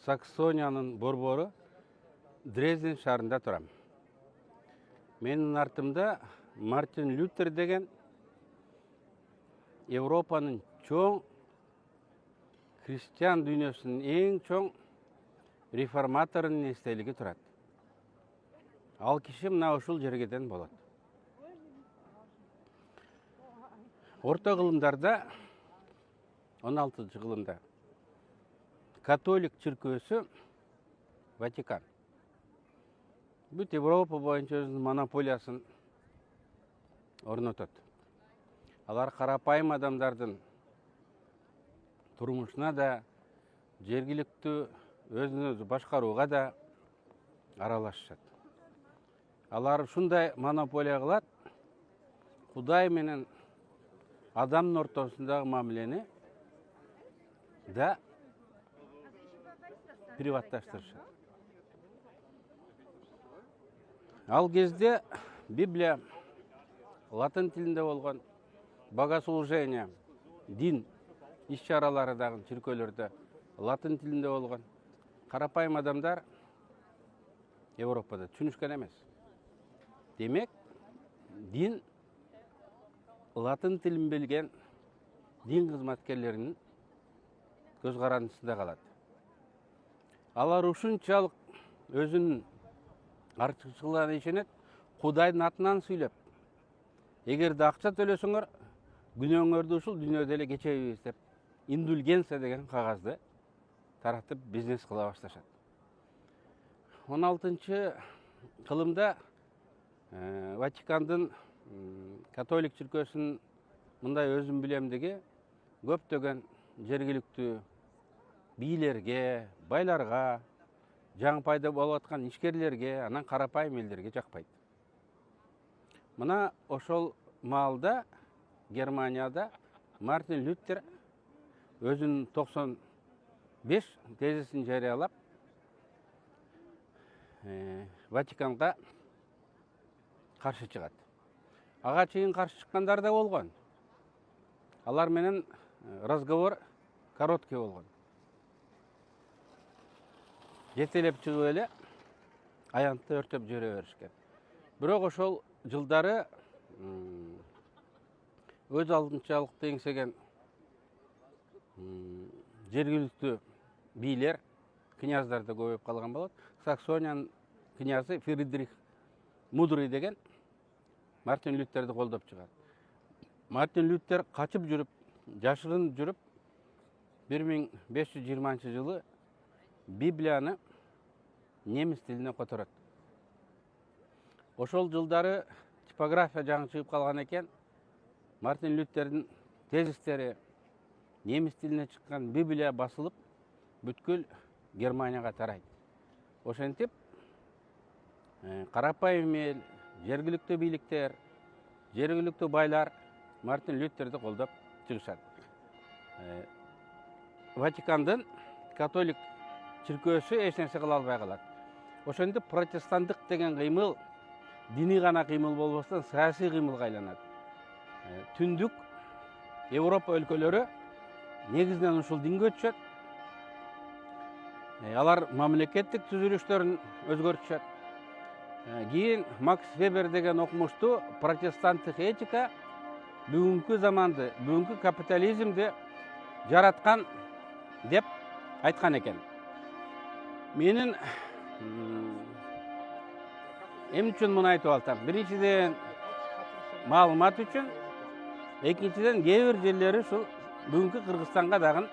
Саксонияның борбору Дрезден шаарында турам. Менин артымда Мартин Лютер деген Европанын чоң христиан дүйнөсүнүн эң чоң реформаторунун эстелиги турат. Ал киши мына ушул жергеден болот. Орто кылымдарда 16-кылымда католик чиркөөсү Ватикан бүт Европа боюнча өзүнүн монополиясын орнотот. Алар карапайым адамдардын турмушуна да, жергиликтүү өзүн өзү башкарууга да аралашышат. Алар ушундай монополия кылат, Кудай менен адамдын ортосундагы мамилени да приватташтырышат. Ал кезде Библия латын тилинде болгон, богослужение, дин иш-чаралары дагы чиркөөлөрдө латын тилинде болгон. Карапайым адамдар Европада түшүнүшкөн эмес. Демек, дин латын тилин билген дин кызматкерлеринин көз карандысында калат. Алар ушунчалык өзүнүн артыкчылыгына ишенет, Кудайдын атынан сүйлөп, эгерде акча төлөсөңөр, күнөөңөрдү ушул дүйнөдө эле кечебиз деп, индульгенция деген кагазды таратып бизнес кыла башташат. 16-кылымда Ватикандын католик чиркөөсүнүн мындай өзүм билемдиги көптөгөн жергиликтүү бийлерге, байларга, жаңы пайда болуп аткан ишкерлерге, анан карапайым элдерге жакпайт. Мына ошол маалда Германияда Мартин Лютер өзүнүн 95 тезисин жарыялап, Ватиканга каршы чыгат. Ага чейин каршы чыккандар да болгон. Алар менен разговор короткий болгон. Жетелеп чыгып эле аянтты өртөп жибере беришкен. Бирок ошол жылдары өз алдынчалыкты эңсеген жергиликтүү бийлер, княздар да көбөйүп калган болот. Саксониянын князы Фридрих Мудрый деген Мартин Лютерди колдоп чыгат. Мартин Лютер качып жүрүп, жашырынып жүрүп, 1520 жылы Библияны немис тилине которот. Ошол жылдары типография жаңы чыгып калган экен. Мартин Лютердин тезистери немис тилине чыккан Библия басылып, бүткүл Германияга тарайт. Ошентип, карапайым эл, жергиликтүү бийликтер, жергиликтүү байлар Мартин Лютерди колдоп чыгышат. Ватикандын католик чиркөөсү эч нерсе кыла албай калат. Ошентип протестанттык деген кыймыл диний гана кыймыл болбостон саясий кыймылга айланат. Түндүк Европа өлкөлөрү негизинен ушул динге өтүшөт. Алар мамлекеттик түзүлүштөрүн өзгөртүшөт. Кийин Макс Вебер деген окумуштуу протестанттык этика бүгүнкү заманды, бүгүнкү капитализмди жараткан деп айткан экен. Менин эмне үчүн муну айтып атам? Биринчиден маалымат үчүн, экинчиден кээ бир жерлери ушул бүгүнкү Кыргызстанга дагы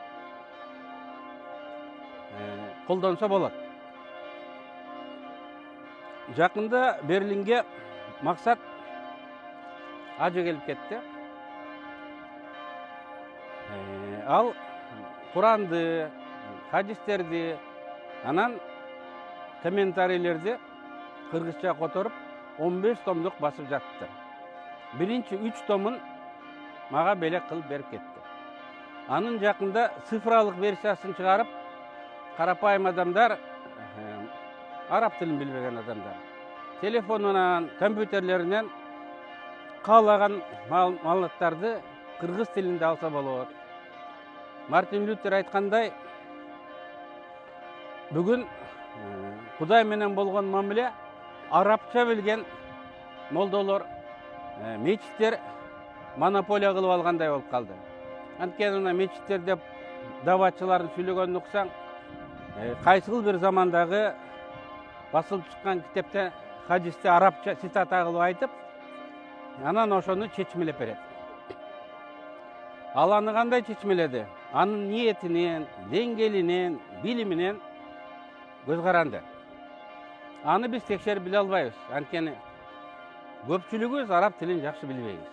колдонсо болот. Жакында Берлинге Максат ажы келип кетти. Ал Куранды, хадистерди, анан комментарийлерди кыргызча которуп 15 томдук басып жатты. Биринчи 3 томун мага белек кылып берип кетти. Анын жакында цифралык версиясын чыгарып, карапайым адамдар, араб тилин билбеген адамдар, телефонунан, компьютерлеринен каалаган маалыматтарды кыргыз тилинде алса болот. Мартин Лютер айткандай, Бүгін Құдай менен болған мамиле арабча білген молдолор, мечіттер монополия қылып алғандай болып қалды. Анткени мына мечиттерде даватчылардың сүйлөгөнүн уксаң, кайсыл бир замандағы басылып чыккан китепте хадисте арабча цитата кылып айтып, анан ошону чечмелеп берет. Ал аны кандай чечмеледи? Анын ниетинен, деңгээлинен, билиминен көз каранды. Аны биз текшерип биле албайбыз. Анткени көпчүлүгүбүз араб тилин жакшы билбейбиз.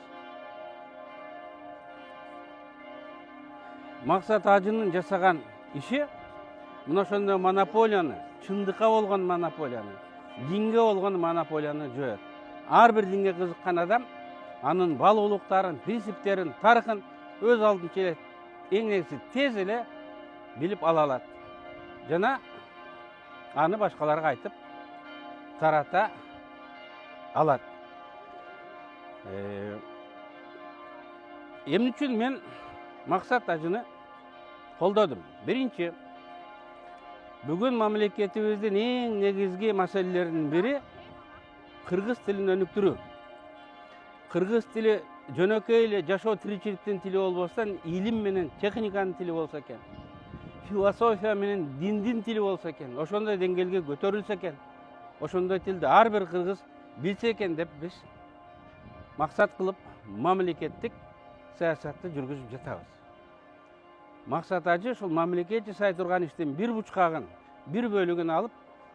Максат Ажынын жасаган иши мына ошондой монополияны, чындыкка болгон монополияны, динге болгон монополияны жоет. Ар бир динге кызыккан адам анын балуулуктарын, принциптерин, тарыхын өз алдынча эле эң негизи тез эле билип ала алат. Жана аны башкаларга айтып тарата алат. Эмне үчүн мен Максат Ажыны колдодум? Биринчи, бүгүн мамлекетибиздин эң негизги маселелеринин бири кыргыз тилин өнүктүрүү. Кыргыз тили жөнөкөй эле жашоо тиричиликтин тили болбостон, илим менен техниканын тили болсо экен, философия менен диндин тили болсо экен, ошондой деңгээлге көтөрүлсө экен, ошондой тилди ар бир кыргыз билсе экен деп биз максат кылып мамлекеттик саясатты жүргүзүп жатабыз. Максат Ажы ушул мамлекет жасай турган иштин бир бучкагын, бир бөлүгүн алып,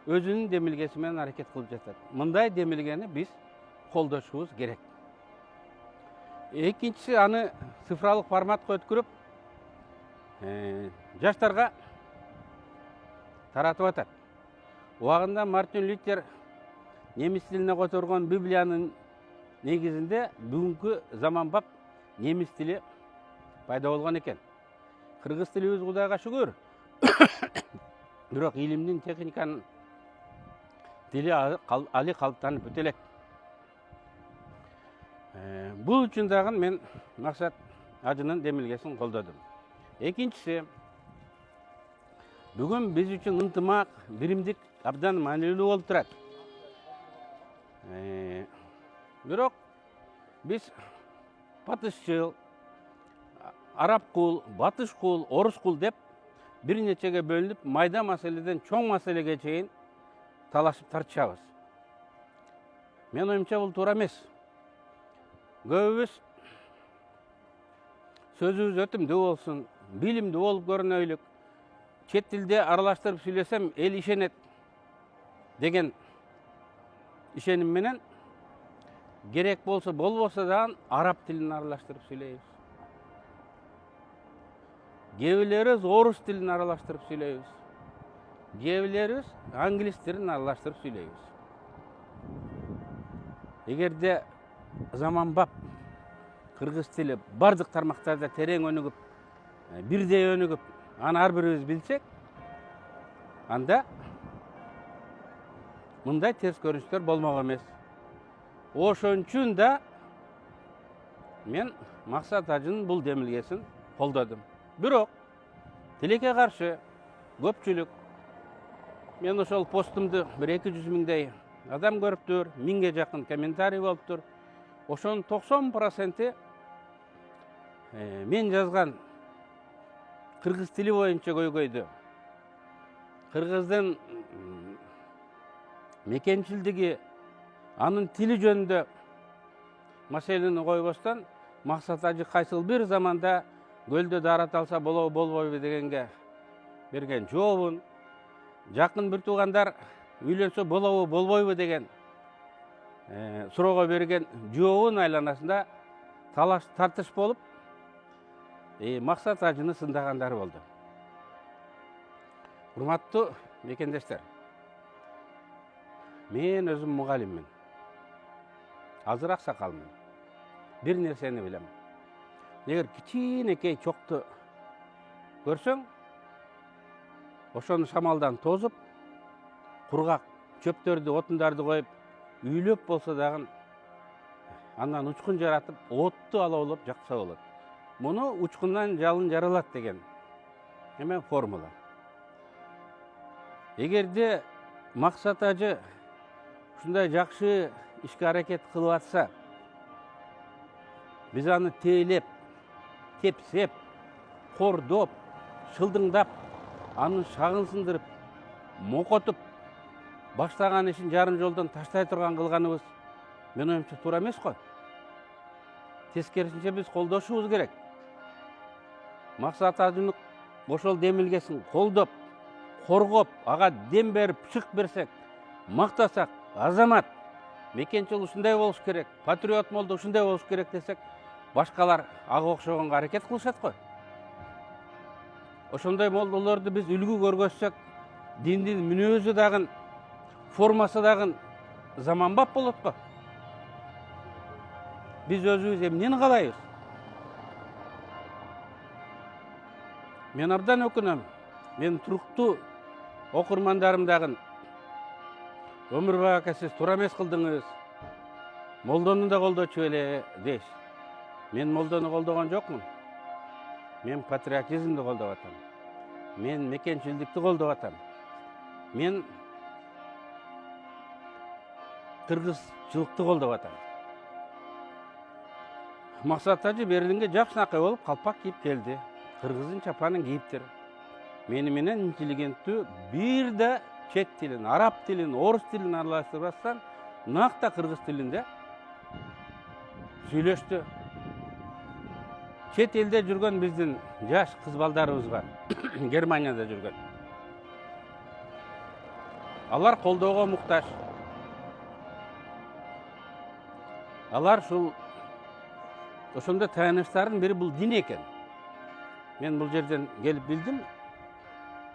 өзүнүн демилгеси менен аракет кылып жатат. Мындай демилгени биз колдошубуз керек. Экинчиси, аны цифралык форматка өткөрүп, жаштарга таратып атат. Убагында Мартин Лютер немис тилине которгон Библиянын негизинде бүгүнкү заманбап немис тили пайда болгон экен. Кыргыз тилибиз Кудайга шүгүр. Бирок илимдин, техниканын тили али калыптанып бүтө элек. Бул үчүн дагы мен Максат Ажынын демилгесин колдодум. Экинчиси, бүгүн биз үчүн ынтымак, биримдик абдан маанилүү болуп турат. Бирок биз батышчыл, арабкул, батышкул, орускул деп бир нечеге бөлүнүп, майда маселеден чоң маселеге чейин талашып тартышабыз. Мен оюмча бул туура эмес. Көбүбүз сөзүбүз өтүмдүү болсун, билимдүү болуп көрүнөйлүк, чет тилде аралаштырып сүйлөсөм эл ишенет деген ишеним менен керек болсо болбосо дагы араб тилин аралаштырып сүйлөйбүз. Кээ бирлерибиз орус тилин аралаштырып сүйлөйбүз. Кээ бирлерибиз англис тилин аралаштырып сүйлөйбүз. Эгерде заманбап кыргыз тили бардык тармактарда терең өнүгүп, бирдей өнүгүп, аны ар бирибиз билсек, анда мындай терс көрүнүштөр болмок эмес. Ошон үчүн да мен Максат Ажынын бул демилгесин колдодум. Бирок тилекке каршы көпчүлүк, мен ошол постумду 200 миңдей адам көрүптүр, 1000ге жакын комментарий болуптур. Ошонун 90% мен жазган кыргыз тили боюнча көйгөйдү, кыргыздын мекенчилдиги, анын тили жөнүндө маселени койбостон, Максат Ажы кайсыл бир заманда көлдө даарат алса болобу болбойбу дегенге берген жообун, жакын бир туугандар үйлөнсө болобу болбойбу деген суроого берген жообун айланасында талаш тартыш болуп, Максат Ажыны сындагандар болду. Урматтуу мекендештер, мен өзүм мугалиммин, азыр аксакалмын. Бир нерсени билем. Эгер кичинекей чокту көрсөң, ошону шамалдан тозуп, кургак чөптөрдү, отундарды коюп, үйлөп болсо дагы андан учкун жаратып, отту алаулап жакса болот. Муну учкундан жалын жаралат деген эме формула. Эгерде Максат ажы ушундай жакшы ишке аракет кылып атса, биз аны тейлеп, тепсеп, кордоп, шылдыңдап, анын шагын сындырып, мокотуп, баштаган ишин жарым жолдон таштай турган кылганыбыз менин оюмча туура эмес го. Тескерисинче биз колдошубуз керек. Максат ажыны ошол демилгесин колдоп, коргоп, ага дем берип, шык берсек, мактасак, азамат, мекенчил ушундай болуш керек, патриот молдо ушундай болуш керек десек, башкалар ага окшогонго аракет кылышат го. Ошондой молдолорду биз үлгү көргөзсөк, диндин мүнөзү дагы, формасы дагы заманбап болот го. Биз өзүбүз эмнени каалайбыз? Мен абдан өкүнөм. Мен туруктуу окурмандарым дагы Өмүрбай ака, сиз туура эмес кылдыңыз. Молдону да колдочу эле дейш. Мен молдону колдогон жокмун. Мен патриотизмди колдоп атам. Мен мекенчилдикти колдоп атам. Мен кыргызчылыкты колдоп атам. Максат ажы Бердинге жакшынакай болуп калпак кийип келди. Кыргыздын чапанын кийиптир. Мени менен интеллигенттүү бир да чет тилин, араб тилин, орус тилин аралаштырбастан накта кыргыз тилинде сүйлөштү. Чет элде жүргөн биздин жаш кыз балдарыбыз бар. Германияда жүргөн. Алар колдоого муктаж. Алар ошондо тааныштардын бири бул дин экен. Мен бул жерден келип билдим.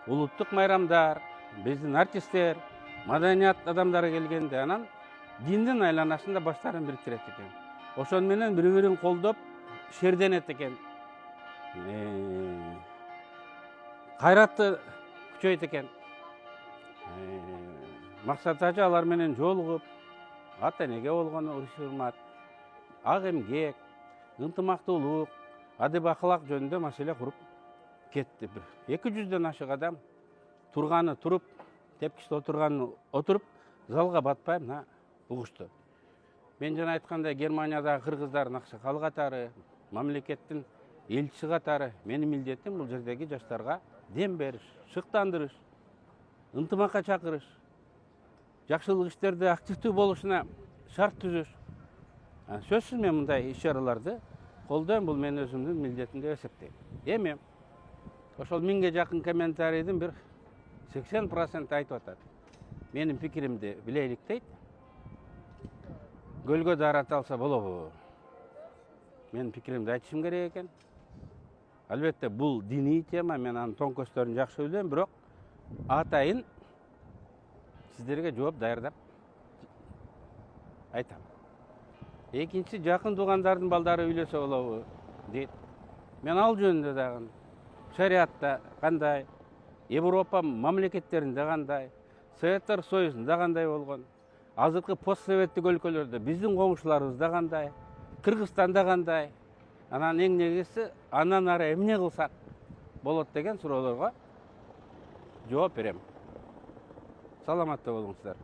Улуттук майрамдар, биздин артисттер, маданият адамдары келгенде анан диндин айланасында баштарын бириктирет экен. Ошон менен бири-бирин колдоп, шерденет экен. Кайратты күчөйт экен. Максат ажы алар менен жолугуп, ата энеге болгон урушурмат, ак эмгек, ынтымактуулук, адеп акылак жөнүндө маселе куруп кетти. 200дөн ашык адам турганы туруп, тепкичте отурганы отуруп, залга батпай мына угушту. Мен жана айткандай Германиядагы кыргыздардын аксакалы катары, мамлекеттин элчиси катары менин милдетим бул жердеги жаштарга дем бериш, шыктандырыш, ынтымакка чакырыш, жакшылык иштерде активдүү болушуна шарт түзүш. Сөзсүз мен мындай иш-чараларды колдойм, бул мен өзүмдүн милдетим деп эсептейм. Эми ошол 1000ге жакын комментарийдин бир 80% айтып атат. Менин пикиримди билейлик дейт. Көлгө даарат алса болобу? Менин пикиримди айтышым керек экен. Албетте бул диний тема, мен анын тоң көстөрүн жакшы билем, бирок атайын сиздерге жооп даярдап айтам. Экинчи, жакын туугандардын балдары үйлөсө болобу дейт. Мен ал жөнүндө дагы шариатта кандай, Европа мамлекеттеринде кандай, Советтер Союзунда кандай болгон, азыркы постсоветтик өлкөлөрдө биздин коңшуларыбызда кандай, Кыргызстанда кандай, анан эң негизгиси андан ары эмне кылсак болот деген суроолорго жооп берем. Саламатта болуңуздар.